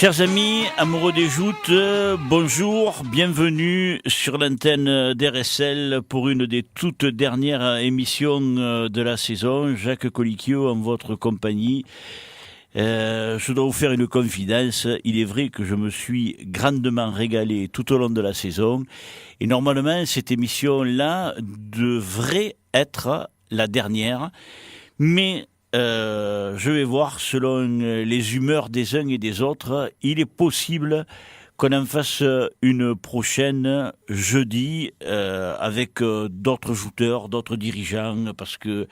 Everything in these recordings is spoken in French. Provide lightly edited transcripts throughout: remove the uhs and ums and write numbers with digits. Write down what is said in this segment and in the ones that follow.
Chers amis, amoureux des joutes, bonjour, bienvenue sur l'antenne d'RSL pour une des toutes dernières émissions de la saison. Jacques Colicchio en votre compagnie. Je dois vous faire une confidence, il est vrai que je me suis grandement régalé tout au long de la saison et normalement cette émission-là devrait être la dernière, mais je vais voir selon les humeurs des uns et des autres, il est possible qu'on en fasse une prochaine jeudi avec d'autres jouteurs, d'autres dirigeants, parce que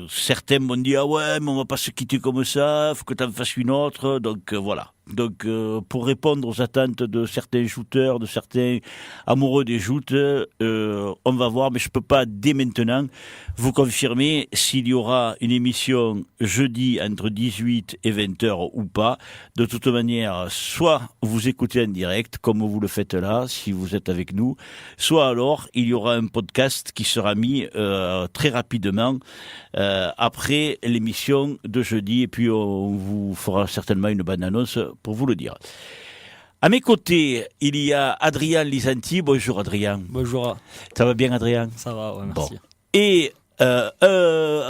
certains m'ont dit ah ouais mais on va pas se quitter comme ça, faut que tu en fasses une autre, donc voilà. Donc pour répondre aux attentes de certains shooters, de certains amoureux des joutes, on va voir, mais je peux pas dès maintenant vous confirmer s'il y aura une émission jeudi entre 18 et 20 heures ou pas. De toute manière, soit vous écoutez en direct comme vous le faites là si vous êtes avec nous, soit alors il y aura un podcast qui sera mis très rapidement après l'émission de jeudi, et puis on vous fera certainement une bonne annonce pour vous le dire. À mes côtés, il y a Adrien Lisanti. Bonjour Adrien. Bonjour. Ça va bien Adrien? Ça va, ouais, merci. Bon. Et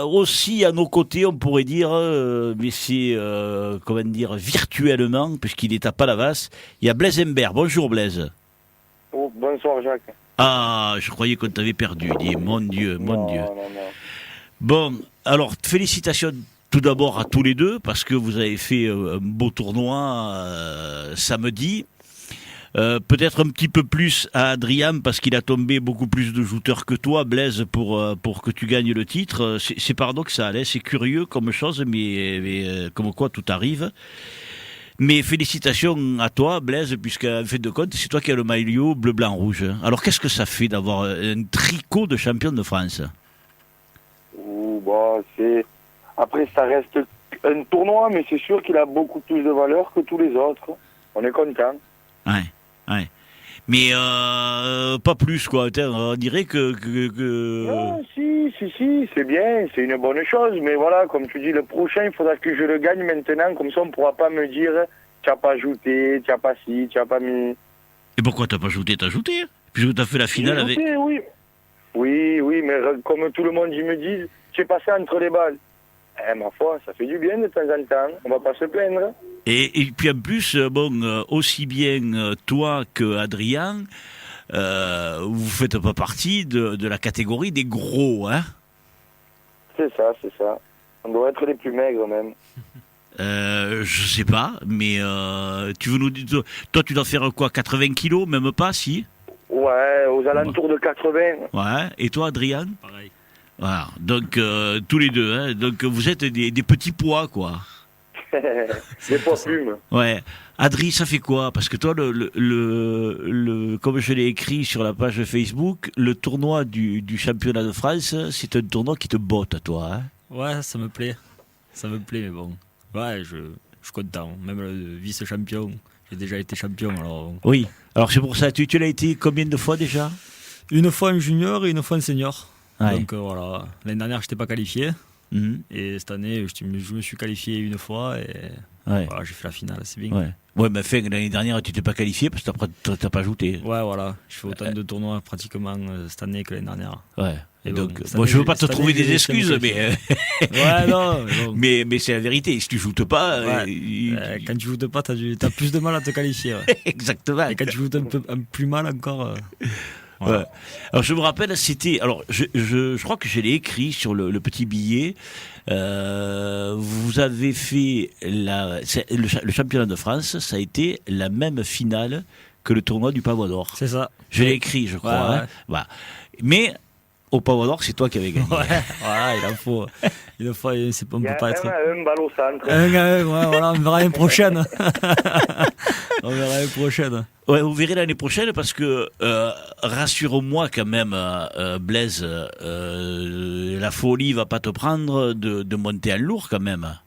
aussi à nos côtés, on pourrait dire, mais c'est comment dire, virtuellement, puisqu'il est à Palavas, il y a Blaise Imbert. Bonjour Blaise. Oh, bonsoir Jacques. Ah, je croyais qu'on t'avait perdu. Dis, mon Dieu, mon Dieu. Non. Bon, alors félicitations tout d'abord à tous les deux, parce que vous avez fait un beau tournoi samedi. Peut-être un petit peu plus à Adrien, parce qu'il a tombé beaucoup plus de jouteurs que toi, Blaise, pour que tu gagnes le titre. C'est paradoxal, hein, c'est curieux comme chose, mais comme quoi tout arrive. Mais félicitations à toi, Blaise, puisqu'en fait de compte, c'est toi qui as le maillot bleu, blanc, rouge. Alors qu'est-ce que ça fait d'avoir un tricot de champion de France? C'est... Après, ça reste un tournoi, mais c'est sûr qu'il a beaucoup plus de valeur que tous les autres. On est content. Ouais. Mais pas plus, quoi. On dirait que... Non, si, c'est bien, c'est une bonne chose. Mais voilà, comme tu dis, le prochain, il faudra que je le gagne maintenant. Comme ça, on ne pourra pas me dire tu n'as pas ajouté, tu n'as pas ci, tu n'as pas mis... Et pourquoi tu n'as pas ajouté? Tu as ajouté, puisque tu as fait la finale avec... Oui, mais comme tout le monde me dit, tu es passé entre les balles. Ma foi, ça fait du bien de temps en temps. On va pas se plaindre. Et puis en plus, aussi bien toi que Adrien, vous faites pas partie de la catégorie des gros, hein? C'est ça. On doit être les plus maigres même. Je sais pas, mais tu veux nous dire, toi tu dois faire quoi, 80 kilos, même pas, si? Ouais, aux alentours de 80. Ouais, et toi Adrien? Pareil. Voilà, donc tous les deux, hein, donc vous êtes des petits pois, quoi. Des pois plumes. Ouais. Adri, ça fait quoi? Parce que toi, comme je l'ai écrit sur la page Facebook, le tournoi du championnat de France, c'est un tournoi qui te botte à toi, hein? Ouais, ça me plaît, mais bon. Ouais, je suis content. Même le vice-champion, j'ai déjà été champion, alors... Oui, alors c'est pour ça, tu l'as été combien de fois déjà? Une fois en junior et une fois en senior. Ouais. Donc voilà, l'année dernière, je n'étais pas qualifié. Et cette année, je me suis qualifié une fois et voilà, j'ai fait la finale, c'est bien. Ouais, mais l'année dernière, tu t'es pas qualifié parce que t'as pas ajouté. Ouais, voilà, je fais autant de tournois pratiquement cette année que l'année dernière. Ouais. Et donc, moi, je veux pas te trouver des excuses, mais ouais, non. mais c'est la vérité. Si tu joues pas, quand tu joues pas, t'as plus de mal à te qualifier. Ouais. Exactement. Et quand tu joues un plus mal encore. Voilà. Ouais. Alors je me rappelle, c'était, alors je crois que je l'ai écrit sur le petit billet. Vous avez fait le championnat de France, ça a été la même finale que le tournoi du Pavois d'Or. C'est ça. Je l'ai écrit, je crois. Ouais. Hein. Voilà. Mais au Pavois d'Or, c'est toi qui avais gagné. Ouais, il en faut. Une fois, on peut pas être. Un balle au centre. Voilà, on verra l'année prochaine. Ouais, vous verrez l'année prochaine parce que rassure-moi quand même, Blaise, la folie va pas te prendre de monter en lourd quand même.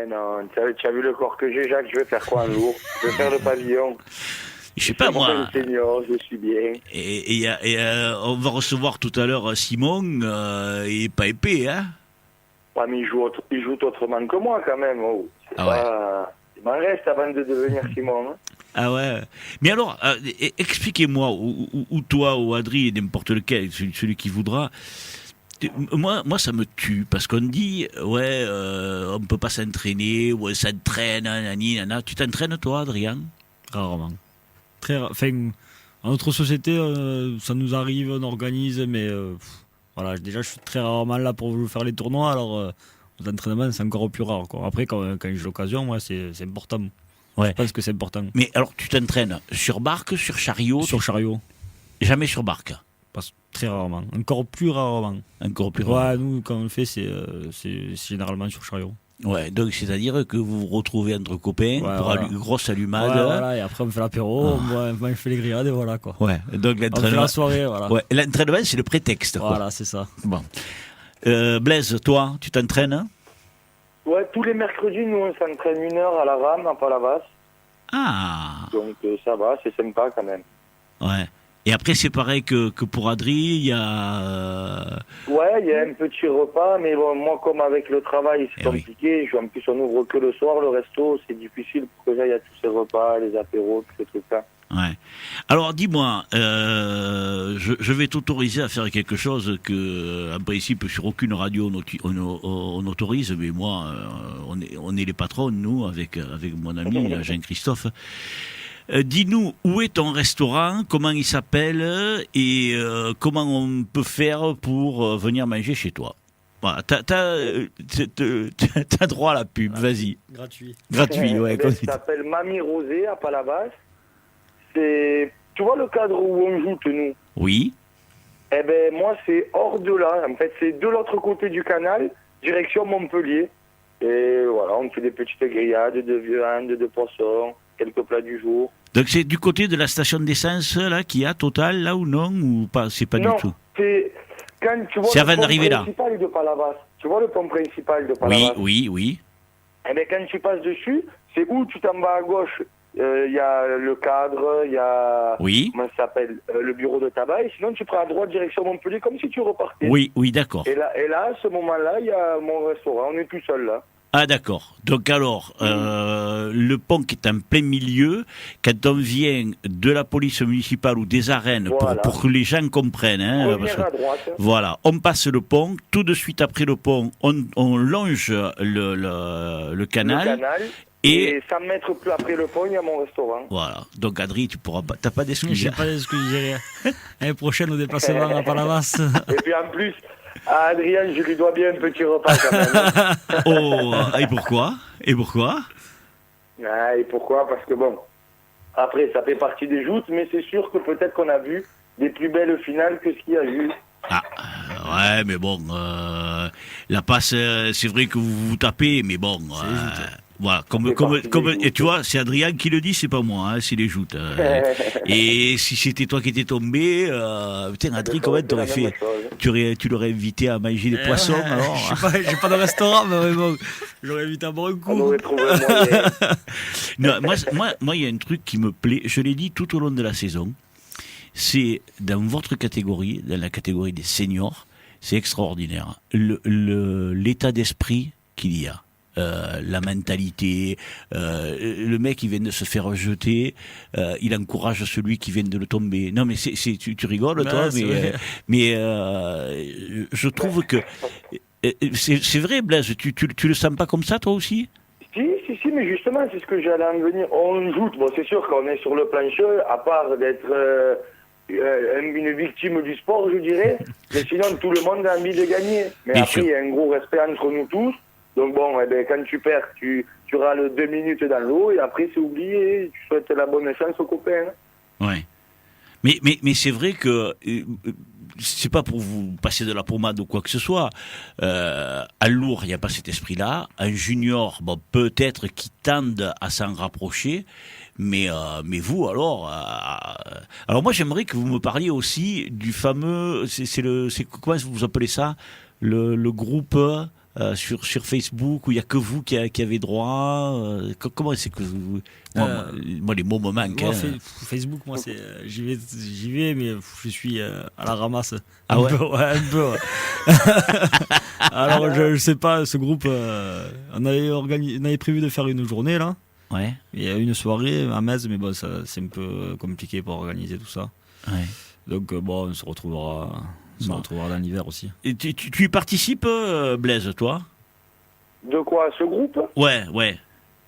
Non, tu as vu le corps que j'ai, Jacques, je vais faire quoi en lourd? Je vais faire le pavillon. Je sais pas moi. Senior, je suis bien. Et on va recevoir tout à l'heure Simon et pas épais, hein? Ouais, mais il joue autrement que moi quand même. Oh. Il m'en reste avant de devenir Simon. Hein. Ah ouais. Mais alors, expliquez-moi, ou toi, ou Adri, n'importe lequel, celui qui voudra. Moi, ça me tue, parce qu'on dit, ouais, on peut pas s'entraîner, ou on s'entraîne, nanani, nana. Tu t'entraînes, toi, Adrien? Rarement. Enfin, en notre société, ça nous arrive, on organise, mais voilà, déjà, je suis très rarement là pour vous faire les tournois, alors aux entraînements, c'est encore plus rare, quoi. Après, quand j'ai l'occasion, moi, c'est important. Ouais. Je pense que c'est important. Mais alors, tu t'entraînes sur barque, sur chariot? Sur chariot. Jamais sur barque? Très rarement. Encore plus rarement. Encore plus rarement. Ouais, nous, quand on le fait, c'est généralement sur chariot. Ouais, donc c'est-à-dire que vous vous retrouvez entre copains pour voilà. une grosse allumade. Ouais, voilà, et après on fait l'apéro, on fait les grillades et voilà quoi. Ouais, donc On fait l'entraînement. la soirée, voilà. Ouais, l'entraînement, c'est le prétexte. Quoi. Voilà, c'est ça. Bon. Blaise, toi, tu t'entraînes? Ouais, tous les mercredis, nous, on s'entraîne 1 heure à la rame, à Palavas. Ah. Donc ça va, c'est sympa quand même. Ouais. Et après, c'est pareil que pour Adri, il y a... Ouais, il y a un petit repas, mais bon, moi, comme avec le travail, c'est compliqué. En plus, on ouvre que le soir, le resto, c'est difficile pour que j'aille à tous ces repas, les apéros, tous ces trucs-là. Ouais. Alors, dis-moi, je vais t'autoriser à faire quelque chose que, en principe, sur aucune radio on autorise, mais moi, on est les patrons, nous, avec mon ami Jean-Christophe. Dis-nous, où est ton restaurant, comment il s'appelle et comment on peut faire pour venir manger chez toi. Voilà, t'as droit à la pub, vas-y. Gratuit, ouais. Ça s'appelle Mamie Rosée à Palavas. C'est, tu vois le cadre où on joue, nous? Oui. Eh ben moi c'est hors de là. En fait, c'est de l'autre côté du canal, direction Montpellier. Et voilà, on fait des petites grillades de viande, de poisson, quelques plats du jour. Donc c'est du côté de la station d'essence là qu'il y a Total là ou non ou pas? C'est pas non, du tout. C'est quand tu vois c'est le avant pont d'arriver là. Principal de Palavas. Tu vois le pont principal de Palavas? Oui. Eh bien, quand tu passes dessus, c'est où tu t'en vas à gauche. Il y a le cadre, il y a comment ça s'appelle, le bureau de tabac. Et sinon, tu prends à droite direction Montpellier comme si tu repartais. Oui, d'accord. Et là, à ce moment-là, il y a mon restaurant. On est tout seul là. Ah d'accord. Donc alors, le pont qui est en plein milieu, quand on vient de la police municipale ou des arènes, voilà. pour que les gens comprennent, hein, parce que, à droite. Voilà, on passe le pont, tout de suite après le pont, on longe le canal. Le canal. Et 100 mètres plus après le pont, il y a mon restaurant. Voilà. Donc Adri, tu pourras pas, t'as pas d'excuses. J'ai pas d'excuses, j'ai rien. L'année prochaine au déplacement à Palavas. Et puis en plus, à Adrien, je lui dois bien un petit repas quand même. Oh, et pourquoi? Et pourquoi? Parce que bon, après ça fait partie des joutes, mais c'est sûr que peut-être qu'on a vu des plus belles finales que ce qu'il y a eu. Ah, ouais, mais bon, la passe, c'est vrai que vous vous tapez, mais bon, voilà, et tu vois, c'est Adrien qui le dit, c'est pas moi, hein, c'est les joutes. Et si c'était toi qui étais tombé, putain, Adrien, comment t'aurais fait? Tu l'aurais invité à manger des poissons, alors? J'ai pas de restaurant, mais bon, j'aurais invité à boire un coup. On aurait trouvé un moyen. Non, moi, il y a un truc qui me plaît, je l'ai dit tout au long de la saison, c'est dans votre catégorie, dans la catégorie des seniors, c'est extraordinaire. L'état d'esprit qu'il y a. La mentalité, le mec qui vient de se faire jeter, il encourage celui qui vient de le tomber. Non mais tu rigoles toi, mais je trouve que c'est vrai Blaise, tu le sens pas comme ça toi aussi? Si, mais justement c'est ce que j'allais en venir. On joue, bon c'est sûr qu'on est sur le plancher, à part d'être une victime du sport je dirais, mais sinon tout le monde a envie de gagner. Mais Bien après sûr. il y a un gros respect entre nous tous. Donc bon, quand tu perds, tu râles 2 minutes dans l'eau et après c'est oublié. Tu souhaites la bonne chance aux copains. Ouais. Mais c'est vrai que c'est pas pour vous passer de la pommade ou quoi que ce soit. À lourd, il n'y a pas cet esprit-là. Un junior, bon, peut-être qui tendent à s'en rapprocher. Mais vous alors moi j'aimerais que vous me parliez aussi du fameux, c'est comment vous appelez ça, le groupe. Sur Facebook où il n'y a que vous qui avez droit, comment c'est que vous... moi les mots me manquent. Moi, Facebook, moi j'y vais mais je suis à la ramasse. Ah ouais. Un peu. Alors je sais pas, ce groupe on avait prévu de faire une journée là Ouais. Il y a une soirée à Metz, mais bon, c'est un peu compliqué pour organiser tout ça. Ouais. Donc bon, on se retrouvera dans l'hiver aussi. Et tu y participes, Blaise, toi? De quoi, ce groupe? Ouais. Ouais,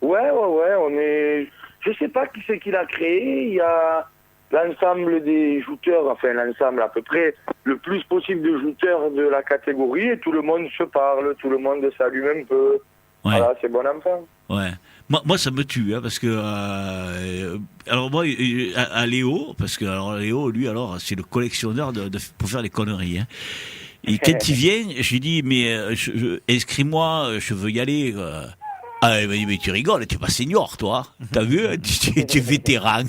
on est... Je sais pas qui c'est qui l'a créé, il y a l'ensemble des jouteurs, enfin l'ensemble à peu près, le plus possible de jouteurs de la catégorie, et tout le monde se parle, tout le monde s'allume un peu. Ouais. Voilà, c'est bon enfant. Ouais. Moi, ça me tue, hein, parce que alors moi, à Léo, parce que alors Léo, lui, alors c'est le collectionneur pour faire des conneries. Hein. Et quand il vient, je lui dis mais inscris-moi, je veux y aller. Ah, il m'a dit mais tu rigoles, tu es pas senior, toi. T'as vu, tu es vétéran.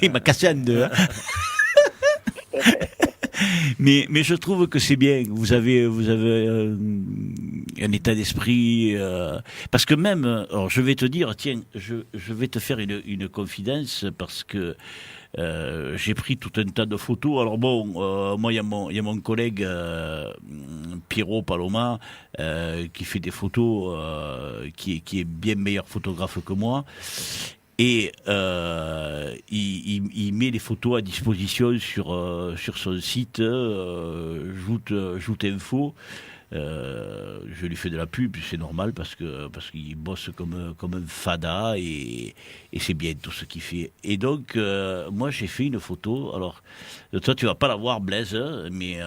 Il m'a cassé en deux. Hein. Mais je trouve que c'est bien. Vous avez un état d'esprit parce que même. Alors je vais te dire, tiens, je vais te faire une confidence parce que j'ai pris tout un tas de photos. Alors bon, moi il y a mon collègue Pierrot Paloma qui fait des photos, qui est bien meilleur photographe que moi. Et il met les photos à disposition sur son site, Joute Info. Je lui fais de la pub, c'est normal parce qu'il bosse comme un fada et c'est bien tout ce qu'il fait. Et donc moi j'ai fait une photo. Alors toi tu vas pas la voir, Blaise, mais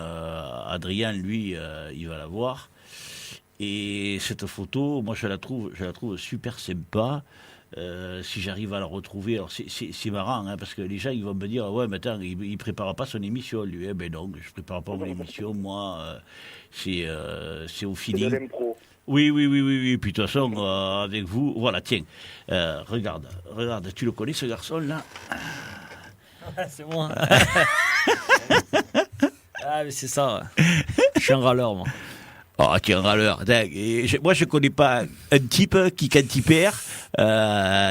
Adrien lui il va la voir. Et cette photo, moi je la trouve super sympa. Si j'arrive à la retrouver, alors c'est marrant, hein, parce que les gens ils vont me dire ouais mais attends, il prépare pas son émission lui. Eh ben non, je prépare pas mon émission, moi c'est au feeling. C'est de l'impro. Oui, puis de toute façon avec vous, voilà, tiens, regarde, tu le connais ce garçon là? C'est moi. Ah mais c'est ça, je suis un râleur moi. Oh, tu es un râleur. Moi, je connais pas un type qui, quand il perd,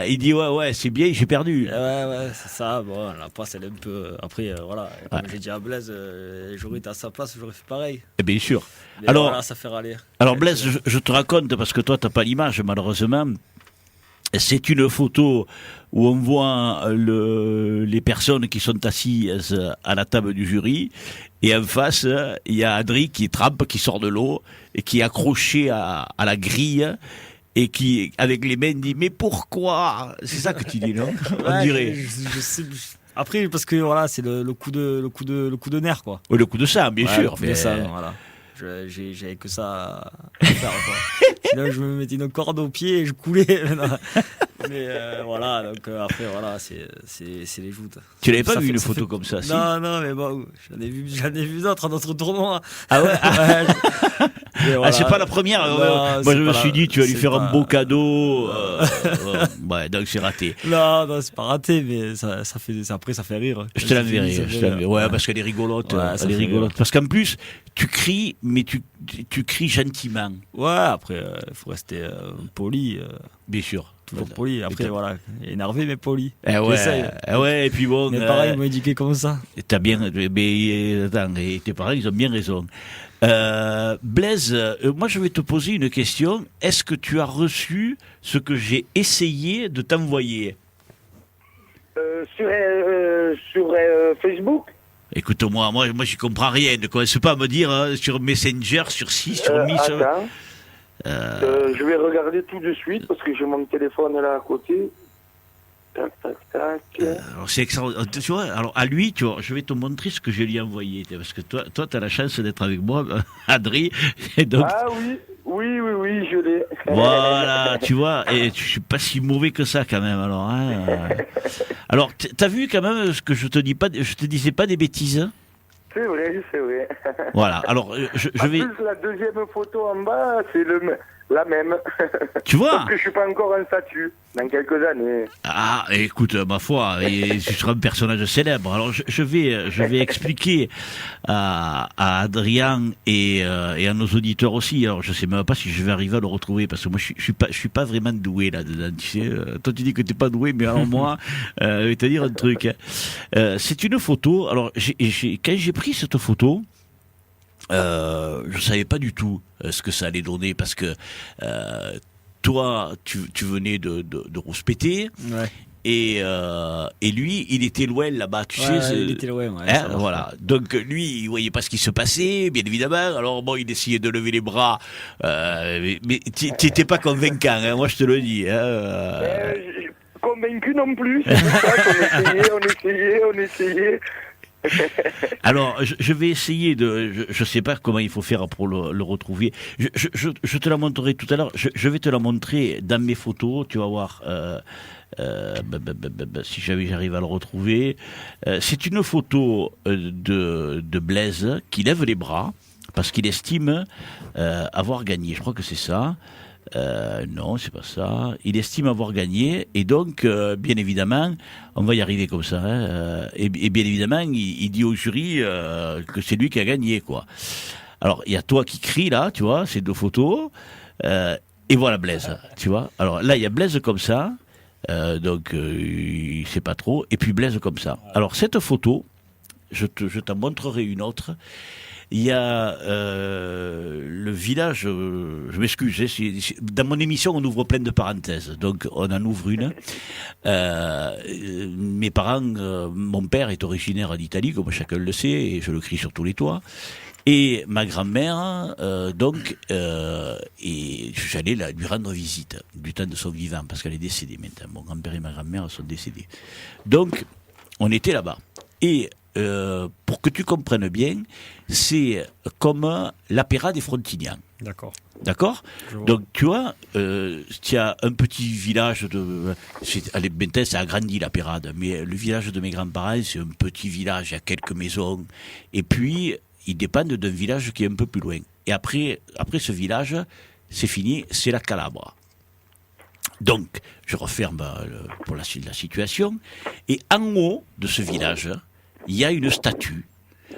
il dit ouais, c'est bien, j'ai perdu. Ouais, c'est ça. Bon, la passe, elle est un peu. Après, voilà. Comme j'ai dit à Blaise, j'aurais été à sa place, j'aurais fait pareil. Et bien sûr. Mais Alors, voilà, ça fait râler. Alors, Blaise, je te raconte, parce que toi, t'as pas l'image, malheureusement. C'est une photo où on voit les personnes qui sont assises à la table du jury. Et en face, il y a Adri qui trempe, qui sort de l'eau et qui est accroché à la grille et qui, avec les mains, dit mais pourquoi? C'est ça que tu dis, non? On dirait. Je sais, après, parce que voilà, c'est le coup de nerf, quoi. Oui, le coup de sang, bien sûr. Le coup de sang, voilà. J'avais que ça à faire, quoi. Sinon, je me mettais une corde au pied et je coulais. Mais voilà, donc après, voilà, c'est les joutes. Tu n'avais pas vu une photo comme ça, si? Non, mais bon, j'en ai vu d'autres à notre tournoi. Ah ouais, voilà. C'est pas la première. Non, moi, je me suis dit, tu vas lui faire un beau cadeau. Ouais, donc c'est raté. Non, c'est pas raté, mais après, ça fait rire. Je te l'enverrai. Ouais, parce qu'elle est rigolote. Ouais, elle est rigolote. Parce qu'en plus, tu cries, mais tu cries gentiment. Ouais, après, il faut rester poli. Bien sûr. Toujours poli. Après, voilà, énervé, mais poli. Ouais, et puis bon. Mes parents m'ont éduqué comme ça. T'as bien. Mais attends, tes parents, ils ont bien raison. Blaise, moi, je vais te poser une question. Est-ce que tu as reçu ce que j'ai essayé de t'envoyer? Sur Facebook? Écoute-moi, moi, j'y comprends rien. Ne commence pas à me dire sur Messenger, sur sur Mi. Attends. Je vais regarder tout de suite parce que j'ai mon téléphone là à côté. Tac. Alors c'est extraordinaire. Tu vois, alors à lui, tu vois, je vais te montrer ce que je lui ai envoyé. Parce que toi, tu as la chance d'être avec moi, Adri. Et donc, ah oui, je l'ai. Voilà, tu vois, et je suis pas si mauvais que ça quand même. Alors, hein. Alors, t'as vu quand même ce que je te dis pas, je te disais pas des bêtises. Hein. C'est vrai. Voilà. Alors, je vais. En plus, la deuxième photo en bas, c'est la même. Tu vois. Parce que je suis pas encore en statut dans quelques années. Ah, écoute, ma foi, tu seras un personnage célèbre. Alors, je vais expliquer à Adrien et à nos auditeurs aussi. Alors, je sais même pas si je vais arriver à le retrouver parce que moi, je suis pas vraiment doué là-dedans. Tu sais, toi, tu dis que t'es pas doué, mais alors moi, je vais te dire un truc. C'est une photo. Alors, quand j'ai pris cette photo. Je savais pas du tout ce que ça allait donner parce que toi, tu venais de rouspéter. Ouais. Et lui, il était loin là-bas, tu sais. Il était loin, ouais. Hein, voilà. Donc lui, il voyait pas ce qui se passait, bien évidemment. Alors bon, il essayait de lever les bras, mais t'étais pas convaincant, hein, moi je te le dis. Convaincu non plus, c'est pour ça qu'on essayait. Alors, je vais essayer je sais pas comment il faut faire pour le retrouver. Je te la montrerai tout à l'heure. Je vais te la montrer dans mes photos, tu vas voir. Si j'arrive à le retrouver. C'est une photo de Blaise qui lève les bras parce qu'il estime avoir gagné. Je crois que c'est ça. Non, c'est pas ça. Il estime avoir gagné et donc, bien évidemment, on va y arriver comme ça. Hein, et bien évidemment, il dit au jury que c'est lui qui a gagné, quoi. Alors, il y a toi qui crie là, tu vois, ces deux photos. Et voilà Blaise, tu vois. Alors là, il y a Blaise comme ça. Donc, il sait pas trop. Et puis Blaise comme ça. Alors, cette photo, je t'en montrerai une autre. Il y a le village, je m'excuse, dans mon émission on ouvre plein de parenthèses, donc on en ouvre une. Mes parents, mon père est originaire d'Italie, comme chacun le sait, et je le crie sur tous les toits. Et ma grand-mère, et j'allais lui rendre visite du temps de son vivant, parce qu'elle est décédée maintenant. Mon grand-père et ma grand-mère sont décédés. Donc, on était là-bas. Et pour que tu comprennes bien, c'est comme l'apéra des Frontignans. D'accord. D'accord. Donc tu vois, tu as un petit village maintenant ça a grandi la Pérade, mais le village de mes grands-parents c'est un petit village, il y a quelques maisons, et puis ils dépendent d'un village qui est un peu plus loin. Et après ce village, c'est fini, c'est la Calabre. Donc je referme pour la situation, et en haut de ce village, il y a une statue.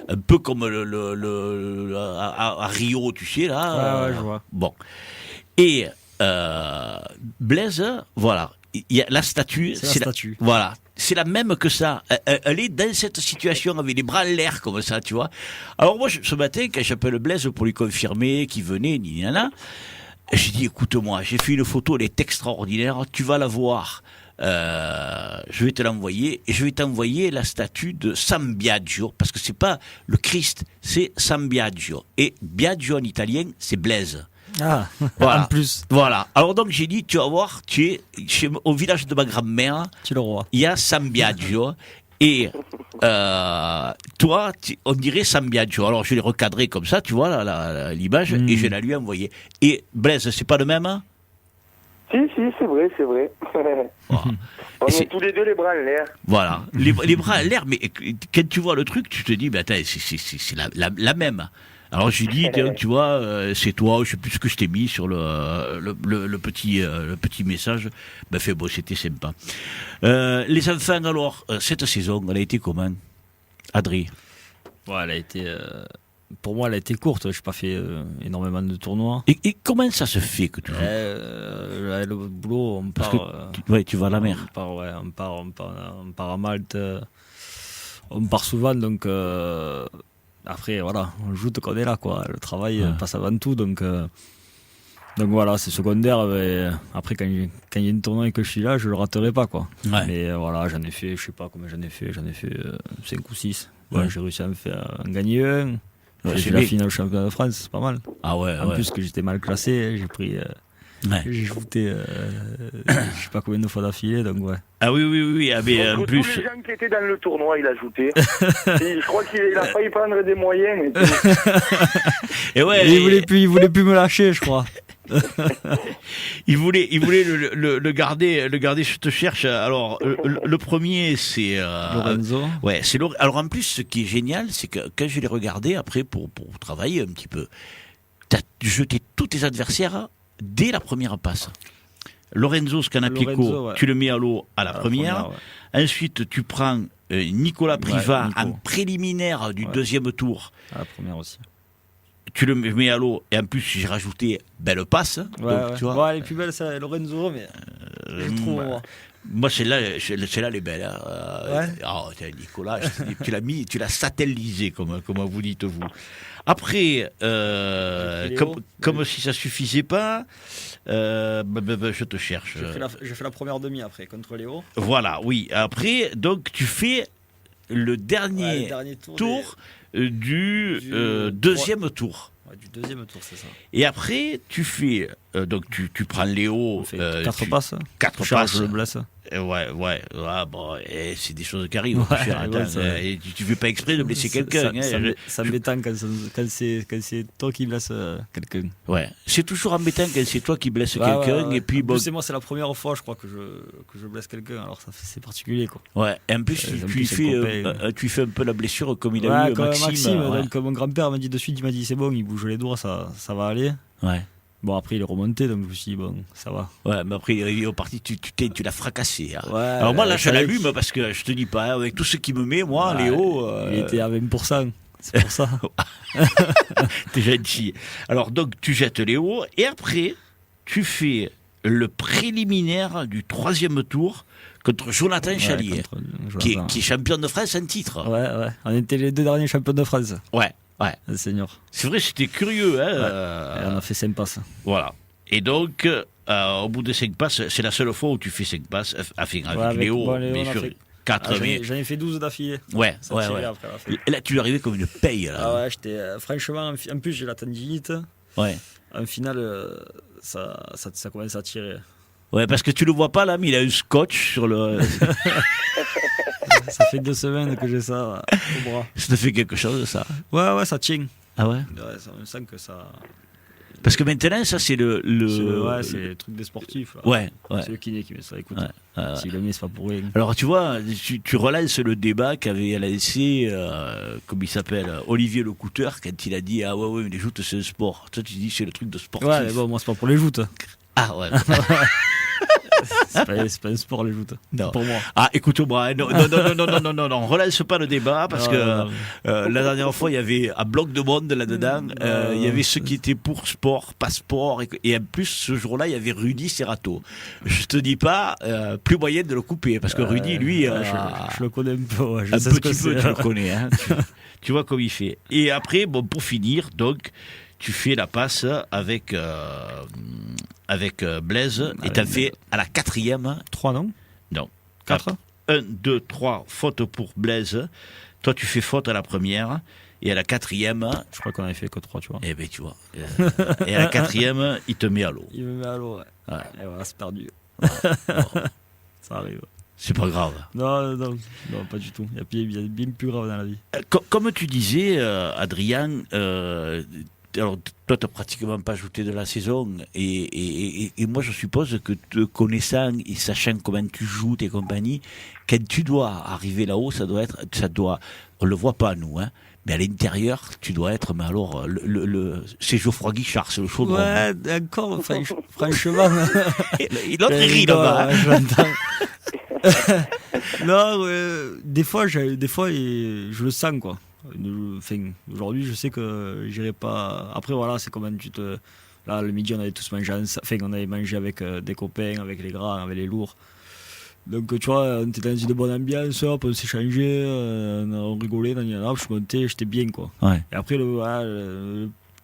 Un peu comme à Rio, tu sais, là. Ouais, je vois. Bon. Et Blaise, voilà. Il y a la statue. C'est la statue. Voilà. C'est la même que ça. Elle est dans cette situation avec les bras en l'air, comme ça, tu vois. Alors, moi, ce matin, quand j'appelle Blaise pour lui confirmer qu'il venait, j'ai dit, écoute-moi, j'ai fait une photo, elle est extraordinaire, tu vas la voir. Je vais te l'envoyer et je vais t'envoyer la statue de San Biagio parce que c'est pas le Christ, c'est San Biagio et Biagio en italien c'est Blaise. Ah, voilà. En plus. Voilà. Alors donc j'ai dit, tu vas voir, tu es au village de ma grand-mère. Tu le roi. Il y a San Biagio et toi, on dirait San Biagio. Alors je l'ai recadré comme ça, tu vois l'image et je la lui ai envoyée. Et Blaise, c'est pas le même? Hein? Si, c'est vrai. Voilà. On est tous les deux les bras en l'air. Voilà, les bras en l'air, mais quand tu vois le truc, tu te dis, ben attends, c'est la même. Alors j'ai dit, tu vois, c'est toi, je sais plus ce que je t'ai mis sur le petit message. Ben fait bon, c'était sympa. Les enfants, alors, cette saison, elle a été comment, Adri? Ouais, elle a été... Pour moi, elle a été courte. Je n'ai pas fait énormément de tournois. Et comment ça se fait que tu joues le boulot, on part. Tu vas à la mer. On part à Malte. On part souvent, donc après, voilà, on joue qu'on est là, quoi. Le travail passe avant tout, donc voilà, c'est secondaire. Mais après, quand il y a un tournoi et que je suis là, je le raterai pas, quoi. Ouais. Mais voilà, j'en ai fait, je sais pas combien j'en ai fait 5 ou 6. Ouais. J'ai réussi à en gagner un. Ouais, j'ai fait la finale au championnat de France, c'est pas mal. Ah ouais. En plus que j'étais mal classé, j'ai pris, j'ai shooté, je sais pas combien de fois d'affilée, donc ouais. Ah oui. Ah, mais en plus. Tous les gens qui étaient dans le tournoi, il a ajouté. Je crois qu'il a failli prendre des moyens. Et ouais. Et il voulait plus me lâcher, je crois. il voulait le garder, je te cherche. Alors, le premier, c'est Lorenzo. Ouais, c'est alors en plus, ce qui est génial, c'est que quand je l'ai regardé après pour travailler un petit peu, t'as jeté tous tes adversaires dès la première passe. Lorenzo Scanapico, ouais. Tu le mets à l'eau à la première. Ouais. Ensuite, tu prends Nicolas Privat en préliminaire du deuxième tour. À la première aussi. Tu le mets à l'eau et en plus j'ai rajouté belle passe. Ouais, donc, ouais. Tu vois, bon, elle est plus belle, ça, Lorenzo, mais je trouve. Moi, celle-là, elle est belle. Hein. Ouais. Nicolas, tu l'as satellisé, comme vous dites vous. Après, comme si ça suffisait pas, je te cherche. J'ai fait la première demi après contre Léo. Voilà, oui. Après, donc tu fais le dernier tour du deuxième tour. Ouais, du deuxième tour, c'est ça. Et après, tu fais. Donc, tu prends Léo. On fait 4 passes. 4 Charge, passes. je le blesse. Ouais. Bon, c'est des choses qui arrivent. Mon cher, attends, et tu fais pas exprès de blesser quelqu'un. Ça m'étend quand c'est toi qui blesses quelqu'un. Ouais. C'est toujours embêtant quand c'est toi qui blesses quelqu'un. Ouais. Et puis, bon. Moi, c'est la première fois, je crois, que je blesse quelqu'un. Alors, c'est particulier, quoi. Ouais. Et en plus, tu fais un peu la blessure comme il a eu Maxime. Donc, mon grand-père m'a dit de suite, il m'a dit c'est bon, il bouge les doigts, ça va aller. Ouais. Bon, après, il est remonté, donc je me suis dit, bon, ça va. Ouais, mais après, il est reparti, tu l'as fracassé. Hein. Ouais, alors moi, là, je l'allume parce que je te dis pas, avec tout ce qui me met, moi, Léo. Il était à 20%, c'est pour ça. T'es gentil. Alors, donc, tu jettes Léo, et après, tu fais le préliminaire du 3e tour contre Jonathan Chalier, qui est champion de France en titre. Ouais. On était les 2 derniers champions de France. Ouais. Le seigneur. C'est vrai, c'était curieux. Hein, Et on a fait 5 passes. Voilà. Et donc, au bout de 5 passes, c'est la seule fois où tu fais 5 passes, avec Léo, bien sûr. 4 j'en ai fait 12 d'affilée. Ouais. Après, et là, tu arrivais comme une paye. Là. Ah ouais, j'étais. Franchement, en plus, j'ai la tendinite. Ouais. En finale, ça commence à tirer. Ouais, parce que tu le vois pas là, mais il a un scotch sur le. Ça fait 2 semaines que j'ai ça au bras. Ça te fait quelque chose, ça? Ouais, ça tient. Ah ouais? On sent que ça. Parce que maintenant, ça, c'est le... c'est le truc des sportifs. Là. Ouais. C'est le kiné qui met ça, écoute. S'il le met, c'est pas pour rien. Alors, tu vois, tu relances le débat qu'avait lancé, comme il s'appelle, Olivier Lecouteur, quand il a dit « Ah ouais, mais les joutes, c'est un sport. » Toi, tu dis « C'est le truc de sportif. » Ouais, mais bon, moi, c'est pas pour les joutes. Ah ouais. C'est pas un sport, les joutes. Non. Pour moi. Ah, écoute-moi, non, relance pas le débat, parce que la dernière fois, il y avait un bloc de monde là-dedans, il y avait ceux qui étaient pour sport, pas sport, et en plus, ce jour-là, il y avait Rudy Serrato. Je te dis pas, plus moyen de le couper, parce que Rudy, lui... je le connais un peu, ouais, un petit peu, tu le connais, hein. Tu vois comme il fait. Et après, bon, pour finir, donc... Tu fais la passe avec Blaise et t'as fait à la 4e. 3, non? Non. 4? 1, 2, 3, faute pour Blaise. Toi, tu fais faute à la première. Et à la 4e. Je crois qu'on avait fait que 3, tu vois. Eh ben, tu vois. Et à la 4e, il te met à l'eau. Il me met à l'eau, ouais. Et voilà, c'est perdu. Bon. Ça arrive. C'est pas grave. Non, pas du tout. Il y a bien plus grave dans la vie. Comme tu disais, Adrien, alors toi tu n'as pratiquement pas ajouté de la saison et moi je suppose que te connaissant et sachant comment tu joues tes compagnies, quand tu dois arriver là-haut, on le voit pas nous, hein, mais à l'intérieur tu dois être, mais alors c'est Geoffroy Guichard, c'est le chaudron. Ouais, d'accord, franchement. L'autre il rit là-bas. Non, des fois je le sens, quoi. Enfin, aujourd'hui, je sais que j'irai pas. Après, voilà, c'est comment tu te. Là, le midi, on avait tous mangé. Enfin, on avait mangé avec des copains, avec les grands, avec les lourds. Donc, tu vois, on était dans une bonne ambiance, hop, on s'est changé, on rigolait, je suis monté, j'étais bien, quoi. Ouais. Et après,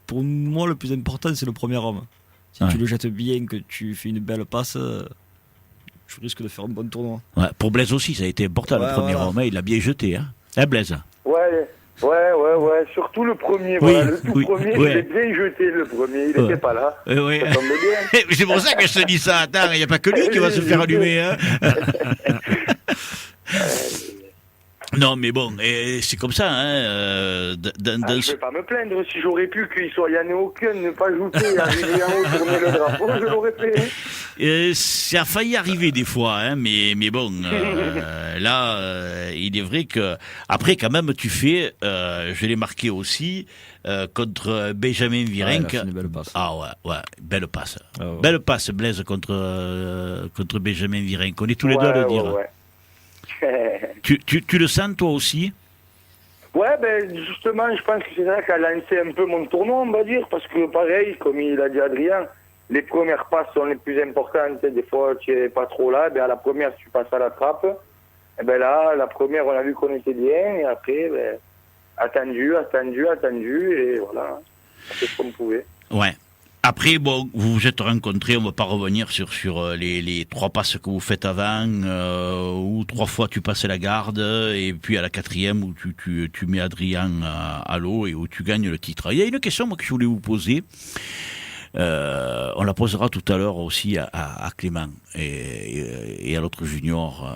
pour moi, le plus important, c'est le premier homme. Si tu le jettes bien, que tu fais une belle passe, je risque de faire un bon tournoi. Ouais, pour Blaise aussi, ça a été important, le premier homme, il l'a bien jeté, hein. Blaise? Ouais, surtout le premier. Oui, voilà, le tout premier, je l'ai bien jeté, le premier, il n'était pas là. Oui. Ça tombe bien. C'est pour ça que je te dis ça. Attends, il n'y a pas que lui qui va se faire allumer. Hein. Non, mais bon, c'est comme ça. Hein, je ne vais pas me plaindre. Si j'aurais pu qu'il n'y en ait aucun, ne pas ajouter, arriver en haut, tourner le drapeau, je l'aurais fait. Ça a failli arriver des fois, hein, mais bon, là, il est vrai que... Après, quand même, tu fais, je l'ai marqué aussi, contre Benjamin Virenque. Ouais, une belle passe. Ah ouais, belle passe. Ah ouais. Belle passe, Blaise, contre Benjamin Virenque. On est tous les deux à le dire. Ouais. Tu le sens toi aussi? Ouais, ben justement, je pense que c'est ça qui a lancé un peu mon tournoi, on va dire, parce que pareil, comme il a dit Adrien, les premières passes sont les plus importantes. Des fois, tu n'es pas trop là. Ben, à la première, tu passes à la trappe. Et ben là, la première, on a vu qu'on était bien. Et après, ben, attendu. Et voilà, on fait ce qu'on pouvait. Ouais. Après, bon, vous vous êtes rencontrés, on ne va pas revenir sur les 3 passes que vous faites avant, où 3 fois tu passes la garde, et puis à la 4e où tu mets Adrien à l'eau et où tu gagnes le titre. Il y a une question moi, que je voulais vous poser, on la posera tout à l'heure aussi à Clément et à l'autre junior,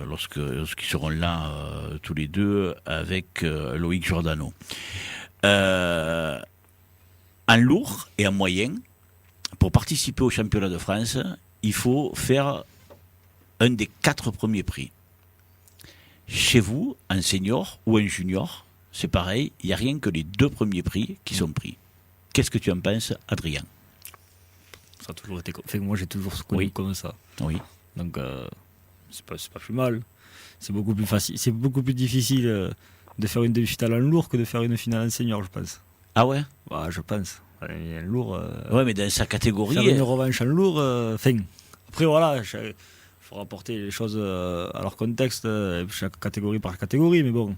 lorsqu'ils seront là tous les deux avec Loïc Giordano. En lourd et en moyen, pour participer au championnat de France, il faut faire un des 4 premiers prix. Chez vous, en senior ou en junior, c'est pareil, il n'y a rien que les 2 premiers prix qui sont pris. Qu'est-ce que tu en penses, Adrien? Ça a toujours été moi, j'ai toujours connu comme ça. Oui. Donc, c'est pas plus mal. C'est beaucoup plus facile. C'est beaucoup plus difficile de faire une demi-finale en lourd que de faire une finale en senior, je pense. Ah ouais? Bah, je pense. Un lourd. Ouais, mais dans sa catégorie. Faire une revanche en lourd. Après, voilà, il faut rapporter les choses à leur contexte, chaque catégorie par catégorie, mais bon,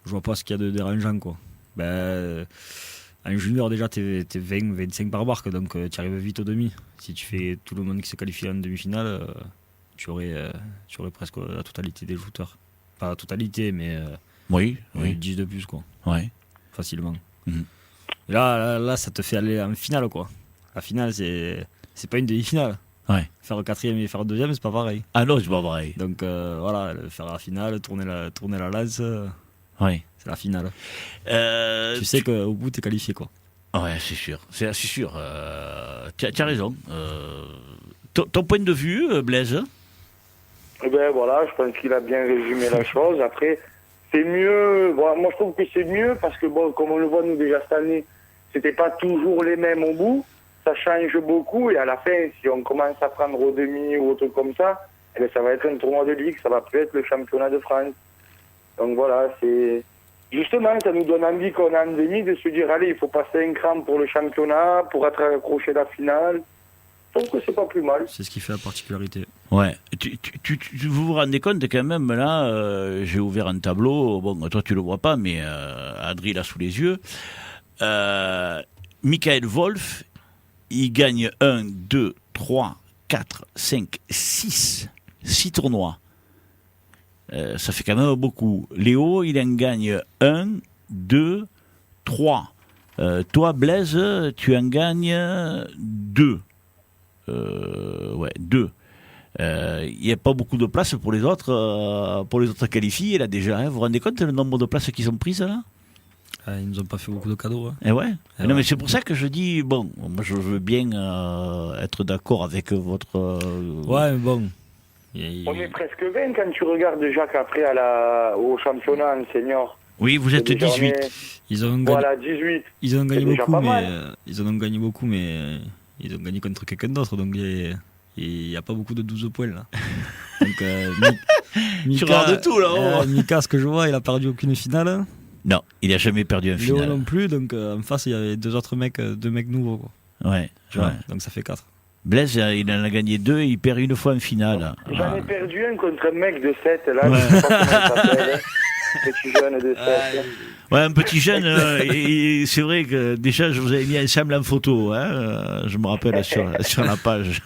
je vois pas ce qu'il y a de dérangeant, quoi. En junior, déjà, t'es 20, 25 par barque, donc tu arrives vite au demi. Si tu fais tout le monde qui se qualifie en demi-finale, tu aurais presque la totalité des shooters. Pas la totalité, mais Oui. 10 de plus, quoi. Ouais. Facilement. Mhm. Et là, ça te fait aller en finale, quoi. La finale, c'est pas une demi-finale. Ouais. Faire le 4e et faire le 2e, c'est pas pareil. Ah non, c'est pas pareil. Donc voilà, faire la finale, tourner la lance, Ouais. c'est la finale. Tu sais qu'au bout, t'es qualifié, quoi. Ouais, c'est sûr. C'est sûr. Tu as raison. Ton point de vue, Blaise? Eh ben voilà, je pense qu'il a bien résumé la chose. Après, c'est mieux. Bon, moi, je trouve que c'est mieux parce que, bon, comme on le voit, nous, déjà cette année, c'était pas toujours les mêmes au bout. Ça change beaucoup et à la fin, si on commence à prendre au demi ou autre comme ça, eh bien, ça va être un tournoi de ligue, ça va plus être le championnat de France. Donc voilà, c'est. Justement, ça nous donne envie qu'on a en demi de se dire, allez, il faut passer un cran pour le championnat, pour accrocher la finale. Je trouve que c'est pas plus mal. C'est ce qui fait la particularité. Ouais. Vous vous rendez compte quand même, là, j'ai ouvert un tableau, bon, toi tu le vois pas, mais Adrien l'a sous les yeux. Michael Wolf, il gagne 1, 2, 3, 4, 5, 6 tournois. Ça fait quand même beaucoup. Léo, il en gagne 1, 2, 3. Toi, Blaise, tu en gagnes 2. Ouais, 2. Il n'y a pas beaucoup de place pour les autres qualifiés là déjà. Vous vous rendez compte le nombre de places qui sont prises là? Ils nous ont pas fait beaucoup de cadeaux. Hein. Et ouais. Non, mais c'est pour ça que je dis, bon, moi je veux bien être d'accord avec votre. Ouais, mais bon. On est presque 20 quand tu regardes Jacques après au championnat en senior. Oui, vous êtes 18. Ils ont gagné, voilà, 18. Ils ont gagné déjà beaucoup, pas mais mal. ils en ont gagné beaucoup, mais ils ont gagné contre quelqu'un d'autre, donc il n'y a pas beaucoup de 12 points là. Donc Tu regardes tout là. Mika, ce que je vois, il a perdu aucune finale. Non, il n'a jamais perdu un Léo final. non plus, donc en face il y avait deux mecs nouveaux, quoi. Ouais. Donc ça fait 4. Blaise, il en a gagné 2 et il perd une fois en finale. J'en ai perdu un contre un mec de 7, là, je sais pas comment il s'appelle. Petit jeune de 7. Ouais, un petit jeune, et c'est vrai que déjà je vous avais mis ensemble en photo, hein, je me rappelle sur la page.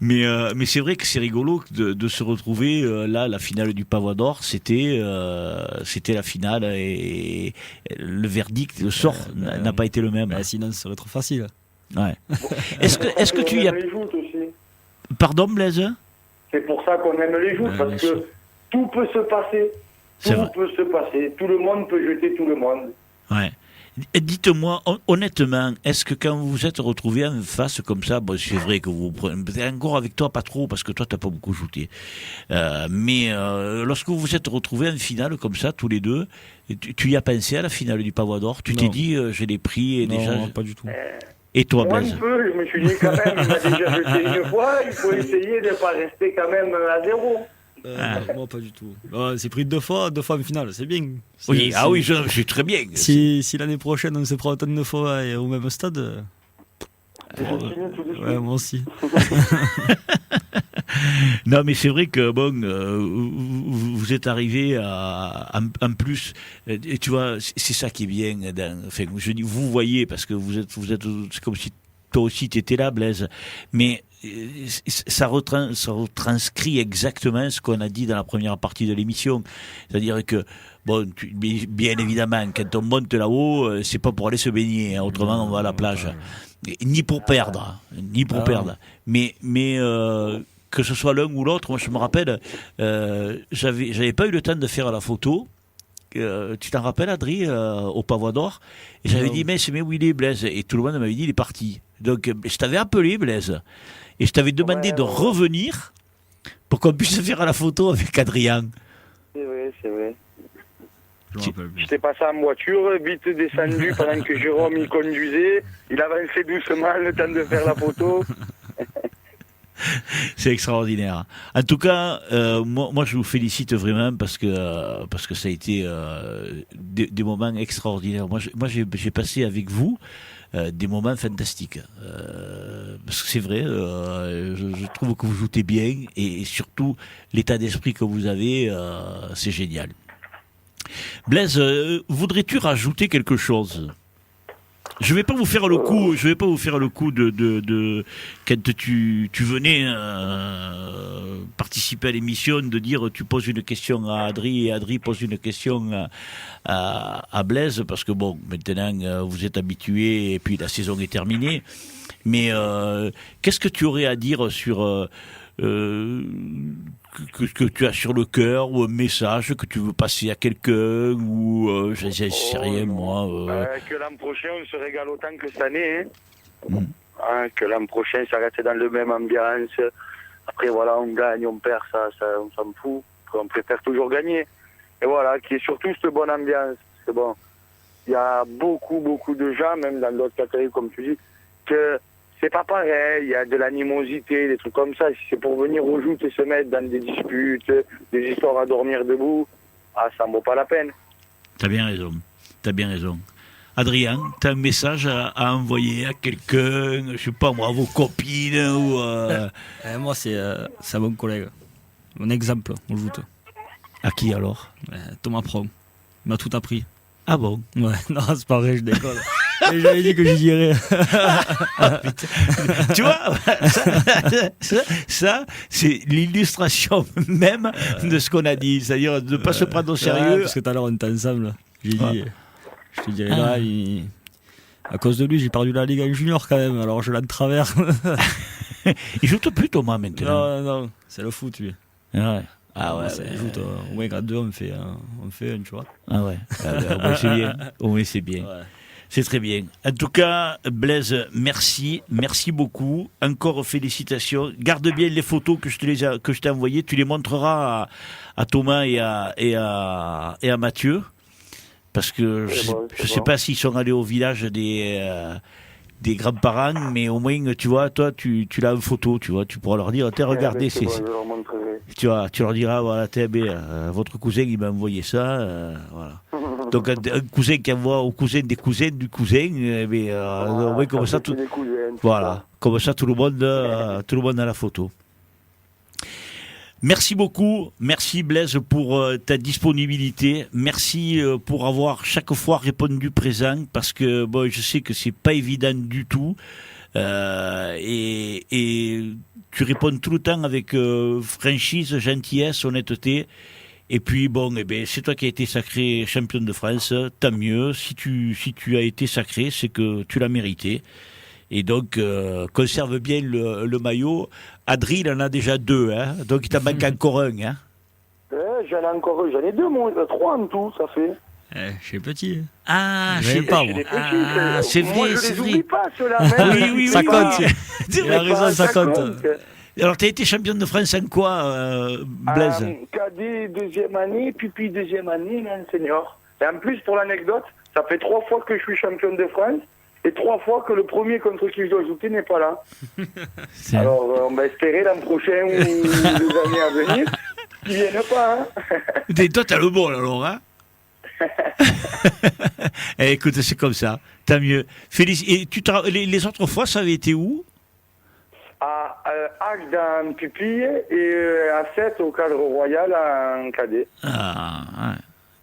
Mais c'est vrai que c'est rigolo de se retrouver là, la finale du Pavois d'Or, c'était la finale et le verdict, le sort n'a pas été le même. Sinon ce serait trop facile. Ouais. Est-ce que tu y as... les joutes aussi. Pardon, Blaise? C'est pour ça qu'on aime les joutes, parce que tout peut se passer. Tout peut se passer. Tout le monde peut jeter tout le monde. Ouais. Dites-moi, honnêtement, est-ce que quand vous vous êtes retrouvés en face comme ça, bon, c'est vrai que vous prenez, encore avec toi, pas trop, parce que toi, t'as pas beaucoup jouté. Mais lorsque vous vous êtes retrouvés en finale comme ça, tous les deux, tu y as pensé à la finale du Pavois d'Or? Tu t'es dit, je l'ai pris et non, déjà... pas du tout. Et toi, Moi, Blaise? un peu, je me suis dit quand même, il m'a déjà jeté une fois, il faut essayer de ne pas rester quand même à 0. Moi, pas du tout. C'est pris deux fois en finale, c'est bien. Oui, oui, je suis très bien. Si l'année prochaine on se prend autant de fois au même stade. Ouais, moi aussi. Non, mais c'est vrai que bon, vous êtes arrivé en plus, et tu vois, c'est ça qui est bien. Enfin, je dis, vous voyez, parce que vous êtes, c'est comme si toi aussi tu étais là, Blaise, mais ça retranscrit exactement ce qu'on a dit dans la première partie de l'émission, c'est-à-dire que bon, bien évidemment, quand on monte là-haut, c'est pas pour aller se baigner, hein, autrement on va à la plage, ni pour perdre, mais que ce soit l'un ou l'autre, moi je me rappelle, j'avais pas eu le temps de faire la photo. Tu t'en rappelles, Adri, au Pavois d'Or, et j'avais dit, mais où il est, Blaise, et tout le monde m'avait dit il est parti. Donc je t'avais appelé, Blaise, et je t'avais demandé de revenir pour qu'on puisse faire la photo avec Adrien. C'est vrai. J'étais passé en voiture, vite descendu pendant que Jérôme il conduisait, il avançait doucement le temps de faire la photo. C'est extraordinaire. En tout cas, moi je vous félicite vraiment parce que ça a été des moments extraordinaires. Moi j'ai passé avec vous des moments fantastiques. Parce que c'est vrai, je trouve que vous jouez bien et surtout l'état d'esprit que vous avez, c'est génial. Blaise, voudrais-tu rajouter quelque chose ? Je vais pas vous faire le coup de quand tu venais participer à l'émission, de dire tu poses une question à Adri et Adri pose une question à Blaise, parce que bon, maintenant vous êtes habitués et puis la saison est terminée. Mais qu'est-ce que tu aurais à dire sur que tu as sur le cœur, ou un message que tu veux passer à quelqu'un, ou je sais rien, moi. Que l'an prochain on se régale autant que cette année. Que l'an prochain ça reste dans le même ambiance. Après voilà, on gagne, on perd, ça on s'en fout. On préfère toujours gagner. Et voilà, qu'il y ait surtout cette bonne ambiance. C'est bon. Il y a beaucoup de gens, même dans d'autres catégories comme tu dis, que c'est pas pareil, il y a de l'animosité, des trucs comme ça. Si c'est pour venir au joutes et se mettre dans des disputes, des histoires à dormir debout, ça en vaut pas la peine. T'as bien raison. Adrien, t'as un message à envoyer à quelqu'un, je sais pas moi, à vos copines ou Moi c'est un bon collègue, mon exemple au joute. À qui alors? Thomas Pron, il m'a tout appris. Ah bon? Ouais, non, c'est pas vrai, je déconne. Et j'avais dit que j'y dirais. Tu vois, ça c'est l'illustration même de ce qu'on a dit, c'est-à-dire de ne pas se prendre au sérieux. Parce que tout à l'heure on était ensemble, j'ai dit, je te dirais là, à cause de lui j'ai perdu la Ligue en junior quand même, alors je l'ai de travers. Il joue plus Thomas maintenant. Non, c'est le foot lui. Ouais. Il joue au moins à deux, on fait un, tu vois. Ah ouais, au moins c'est bien. Ouais. C'est très bien. En tout cas, Blaise, merci beaucoup. Encore félicitations. Garde bien les photos que je t'ai envoyées. Tu les montreras à Thomas et à Mathieu, parce que je sais pas s'ils sont allés au village des grands-parents, mais au moins, tu vois, toi, tu l'as en photo, tu vois, tu pourras leur dire, regardez, tu leur diras, voilà, votre cousin, il m'a envoyé ça, voilà. Donc, un cousin qui envoie au cousin des cousins du cousin, comme ça, comme ça, tout le monde a la photo. Merci beaucoup, merci Blaise pour ta disponibilité, merci pour avoir chaque fois répondu présent, parce que je sais que c'est pas évident du tout, et tu réponds tout le temps avec franchise, gentillesse, honnêteté, et puis c'est toi qui as été sacré champion de France, tant mieux, si tu as été sacré, c'est que tu l'as mérité. Et donc, conserve bien le maillot. Adri, il en a déjà 2, hein, donc il t'en manque encore un. Hein. J'en ai 2, moi, 3 en tout, ça fait. Je suis petit. Je sais pas, moi. C'est vrai, moi, je c'est les vrai. oublie pas, ceux-là. Oui, ça compte. Il a raison, ça compte. Alors, tu as été champion de France en quoi, Blaise? Cadet, deuxième année, puis deuxième année, en senior. Et en plus, pour l'anecdote, ça fait 3 fois que je suis champion de France. Et 3 fois que le premier contre qui je dois ajouter n'est pas là. Alors, on va espérer l'an prochain ou les années à venir. Qui viennent pas, hein. Et toi, t'as le bol alors, hein. Eh, écoute, c'est comme ça. Tant mieux. Et les autres fois, ça avait été où? À Agde en pupille et à 7 au cadre royal en cadet. Ah, ouais.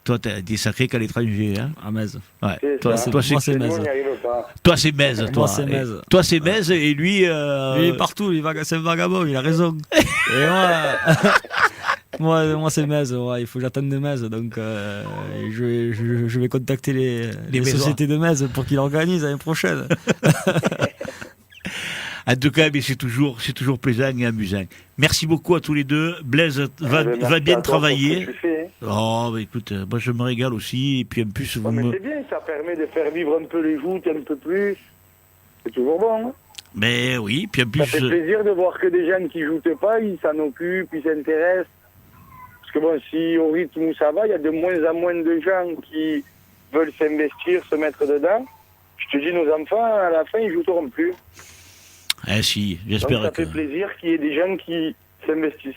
Toi, t'as des sacrés qu'à l'étranger, hein. À Metz. Ouais. C'est Toi, ça. toi, Moi, c'est c'est Nous, Metz. on n'y arrive pas. toi, c'est Metz, toi. Moi, c'est Metz. Toi, c'est Metz et lui. Lui, il est partout, c'est un vagabond, il a raison. Et moi c'est Metz, ouais, il faut que j'attende de Metz, donc je vais contacter les maisons. sociétés de Metz pour qu'ils l'organisent l'année prochaine. En tout cas, mais c'est toujours plaisant et amusant. Merci beaucoup à tous les deux. Blaise va Merci bien à toi pour ce travailler. que tu fais, hein. Oh, bah, écoute, moi je me régale aussi. Et puis en plus, vous Ouais, mais me. c'est bien, ça permet de faire vivre un peu les joutes un peu plus. C'est toujours bon, hein. Mais oui, puis en Ça fait plus. plaisir de voir que des gens qui jouent pas, ils s'en occupent, ils s'intéressent. Parce que bon, si au rythme où ça va, il y a de moins en moins de gens qui veulent s'investir, se mettre dedans. Je te dis, nos enfants, à la fin, ils joueront plus. Ah si, Donc j'espère ça que. fait plaisir qu'il y ait des gens qui s'investissent.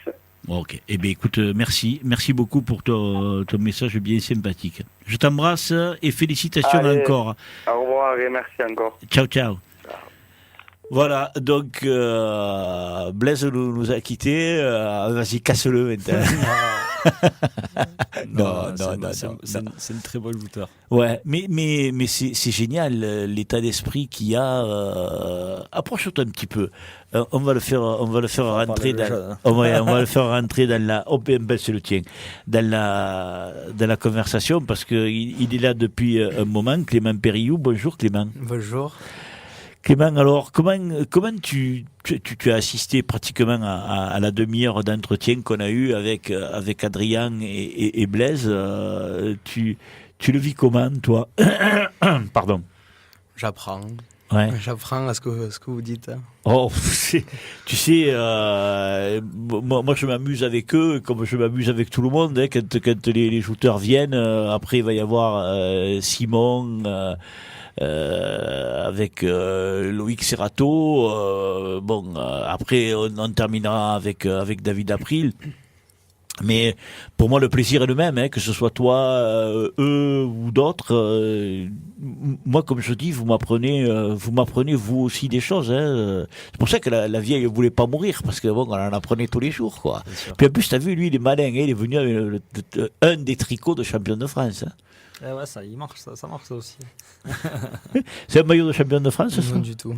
Ok. Eh bien, écoute, merci beaucoup pour ton message bien sympathique. Je t'embrasse et félicitations Allez. encore. Au revoir et merci encore. Ciao, ciao. Voilà, donc Blaise nous a quittés. Vas-y, casse-le maintenant. Non. C'est un très bon joueur. Ouais, mais c'est génial l'état d'esprit qu'il y a. Approche-toi un petit peu. On va le faire rentrer parler dans. déjà, hein. On va le faire rentrer dans la. Oh, ben, c'est le tien. Dans la conversation parce que il est là depuis un moment. Clément Périllou. Bonjour Clément. Bonjour. Clément, alors comment tu as assisté pratiquement à la demi-heure d'entretien qu'on a eu avec Adrien et Blaise. Tu le vis comment, toi? Pardon. J'apprends. Ouais. J'apprends à ce que vous dites. Oh, tu sais, moi je m'amuse avec eux, comme je m'amuse avec tout le monde. Hein, quand les shooters viennent, après il va y avoir Simon. Avec Loïc Serrato. Après on terminera avec David April. Mais pour moi le plaisir est le même, hein, que ce soit toi, eux ou d'autres. Moi, comme je dis, vous m'apprenez vous aussi des choses. Hein. C'est pour ça que la vieille ne voulait pas mourir, parce que bon, on en apprenait tous les jours, quoi. Puis en plus, t'as vu, lui, il est malin, hein, il est venu avec un des tricots de champion de France. Hein. Ouais, ça marche, ça marche ça aussi. C'est un maillot de champion de France, ça? Non, du tout.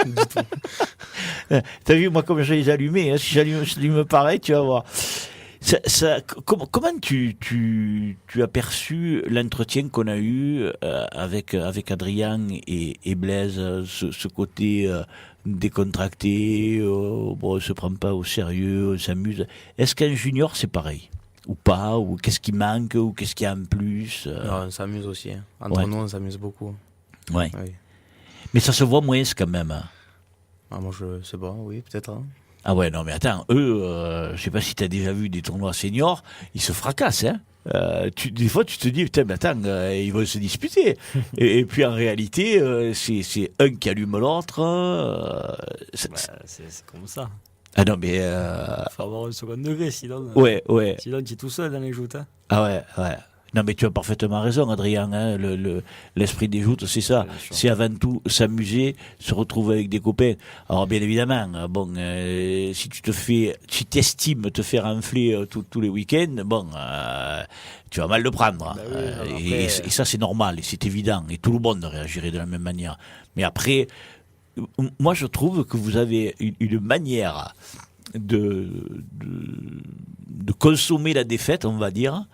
Du tout. T'as vu, moi, comme je les allumé, hein, si j'allume pareil, tu vas voir. Comment tu as perçu l'entretien qu'on a eu avec Adrien et Blaise, ce côté décontracté, on se prend pas au sérieux, on s'amuse. Est-ce qu'un junior c'est pareil? Ou pas? Ou qu'est-ce qui manque? Ou qu'est-ce qu'il y a en plus? Non, on s'amuse aussi. Hein. Entre nous, on s'amuse beaucoup. Ouais. Oui. Mais ça se voit moins quand même. Hein. Ah, moi, je sais pas, oui, peut-être. Hein. Ah ouais, non mais attends, eux, je sais pas si tu as déjà vu des tournois seniors, ils se fracassent, hein. Des fois, tu te dis, putain, mais attends, ils vont se disputer. et puis en réalité, c'est un qui allume l'autre. C'est comme ça. Ah non, mais. Il faut avoir un second degré, sinon. Ouais. Sinon, tu es tout seul dans les joutes. Hein. Ah ouais. Non, mais tu as parfaitement raison, Adrien. Hein, l'esprit des joutes, c'est ça. C'est avant tout s'amuser, se retrouver avec des copains. Alors, bien évidemment, si tu t'estimes te faire enfler tous les week-ends, tu vas mal le prendre. Bah oui, alors et après, ça, c'est normal, et c'est évident. Et tout le monde réagirait de la même manière. Mais après, moi, je trouve que vous avez une manière de consommer la défaite, on va dire.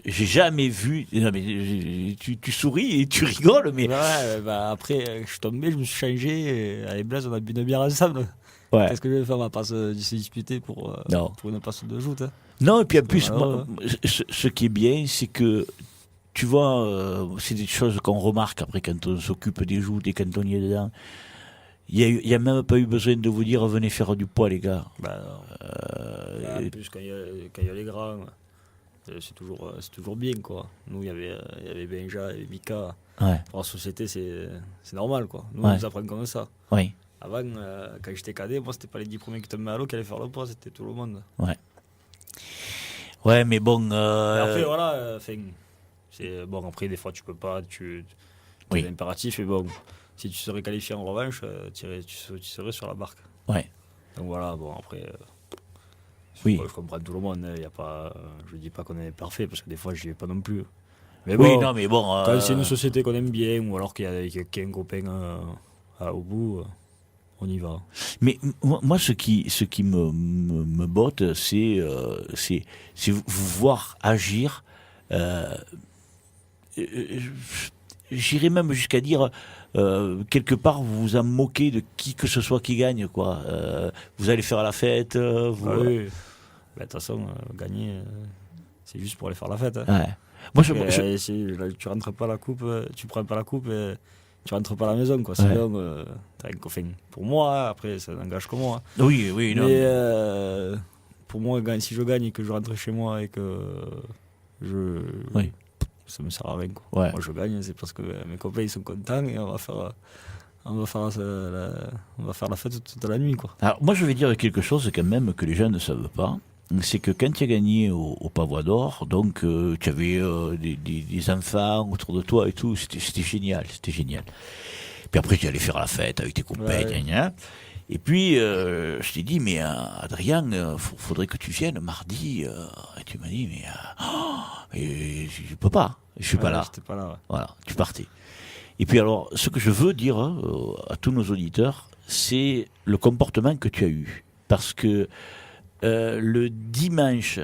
J'ai jamais vu. Non, mais tu souris et tu rigoles, mais. Ouais, après, je suis tombé, je me suis changé. Avec Blaise, on a bu une bière ensemble. Ouais. Qu'est-ce que je vais faire? On va pas se disputer pour une passe de joute. Hein. Non, et puis en plus, Voilà, ce qui est bien, c'est que. Tu vois, c'est des choses qu'on remarque après quand on s'occupe des joutes et quand on y est dedans. Il n'y a même pas eu besoin de vous dire venez faire du poids, les gars. En plus, quand il y a les grands, c'est toujours bien, quoi. Nous, il y avait Benja et Mika. Ouais. Pour la société, c'est normal, quoi. Nous, Ouais. on nous apprend comme ça. Oui. Avant, quand j'étais cadet, moi, c'était pas les 10 premiers qui tombaient à l'eau qui allaient faire le poids, c'était tout le monde. Ouais, mais bon. Mais après, voilà, c'est bon. Après, des fois, tu peux pas, tu Oui. es impératif. Et bon, si tu serais qualifié en revanche, tu serais sur la barque. Ouais. Donc voilà, bon, après, Oui. je comprends tout le monde. Y a pas, je dis pas qu'on est parfait, parce que des fois, je n'y vais pas non plus. Mais Oui, bon, non, mais bon. quand c'est une société qu'on aime bien, ou alors qu'il y a un copain au bout, on y va. Mais moi, ce qui me botte, c'est vous voir agir. J'irais même jusqu'à dire, quelque part, vous vous en moquez de qui que ce soit qui gagne, quoi. Vous allez faire la fête. Ah oui. De toute façon, gagner, c'est juste pour aller faire la fête. Hein. Ouais. Moi, Tu rentres pas la coupe, tu prends pas la coupe et tu rentres pas à la maison, quoi. Sinon, t'as un coffin. Pour moi, après, ça n'engage que moi. Oui, non. Mais pour moi, si je gagne et que je rentre chez moi et que Oui. ça me sert à rien, quoi. Ouais. Moi, je gagne, c'est parce que mes copains ils sont contents et on va faire la fête toute la nuit, quoi. Alors, moi, je vais dire quelque chose quand même que les gens ne savent pas. C'est que quand tu as gagné au Pavois d'Or, donc tu avais des enfants autour de toi et tout, c'était génial. Puis après, tu allais faire la fête avec tes copains, Ouais. gna. Et puis, je t'ai dit, mais Adrien, faudrait que tu viennes mardi. Et tu m'as dit, mais je peux pas, je suis pas là. J'étais pas là, ouais. Voilà, tu partais. Et puis alors, ce que je veux dire à tous nos auditeurs, c'est le comportement que tu as eu. Parce que le dimanche,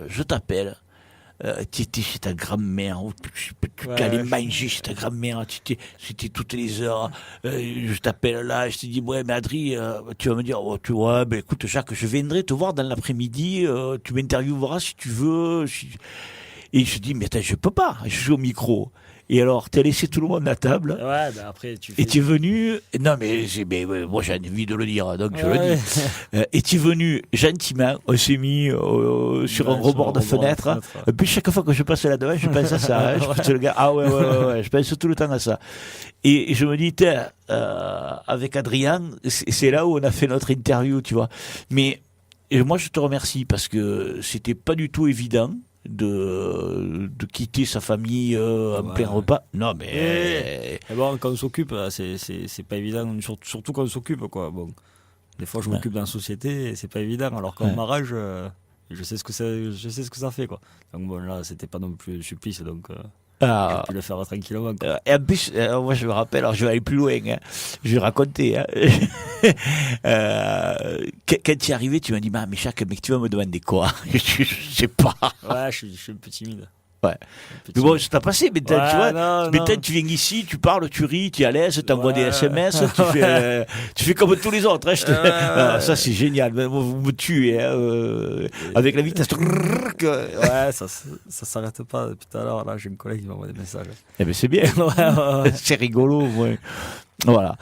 je t'appelle, tu étais chez ta grand-mère, ou tu allais manger chez ta grand-mère, c'était toutes les heures. Je t'appelle là, je te dis, ouais, mais Adri, tu vas me dire, oh, tu vois, ben écoute, Jacques, je viendrai te voir dans l'après-midi, tu m'intervieweras si tu veux. Et je dis, mais attends, je peux pas, je suis au micro. Et alors, tu as laissé tout le monde à table. Ouais, ben après, Et tu es venu. Non, mais moi, j'ai envie de le dire, donc je le dis. Et tu es venu gentiment. On s'est mis sur un rebord de fenêtre. Et puis, chaque fois que je passe là-dedans, je pense à ça. Hein, je pense le gars. Ah ouais, je pense tout le temps à ça. Et je me dis, avec Adrien, c'est là où on a fait notre interview, tu vois. Mais moi, je te remercie parce que c'était pas du tout évident de quitter sa famille en plein repas. Non, mais. Et bon, quand on s'occupe, c'est pas évident, surtout quand on s'occupe, quoi. Bon, des fois, je m'occupe dans la société et c'est pas évident, alors qu'en mariage, je sais ce que ça fait, quoi. Donc bon, là, c'était pas non plus un supplice, donc j'ai pu le faire tranquillement, quoi. Et en plus, moi je me rappelle, alors je vais aller plus loin, hein, je vais raconter. Hein. Quand tu es arrivé, tu m'as dit, mais Jacques, mec, tu vas me demander quoi? Je sais pas. Ouais, je suis un peu timide. Ouais. Mais bon, ça t'a passé, mais tu vois, maintenant tu viens ici, tu parles, tu ris, tu es à l'aise, tu envoies des SMS, tu fais comme tous les autres. Hein, ça c'est génial, vous me tuez hein, avec la vitesse. Ouais, ça s'arrête pas depuis tout à l'heure. Là, j'ai une collègue qui m'envoie des messages. Eh ben c'est bien, c'est rigolo. Ouais. Voilà.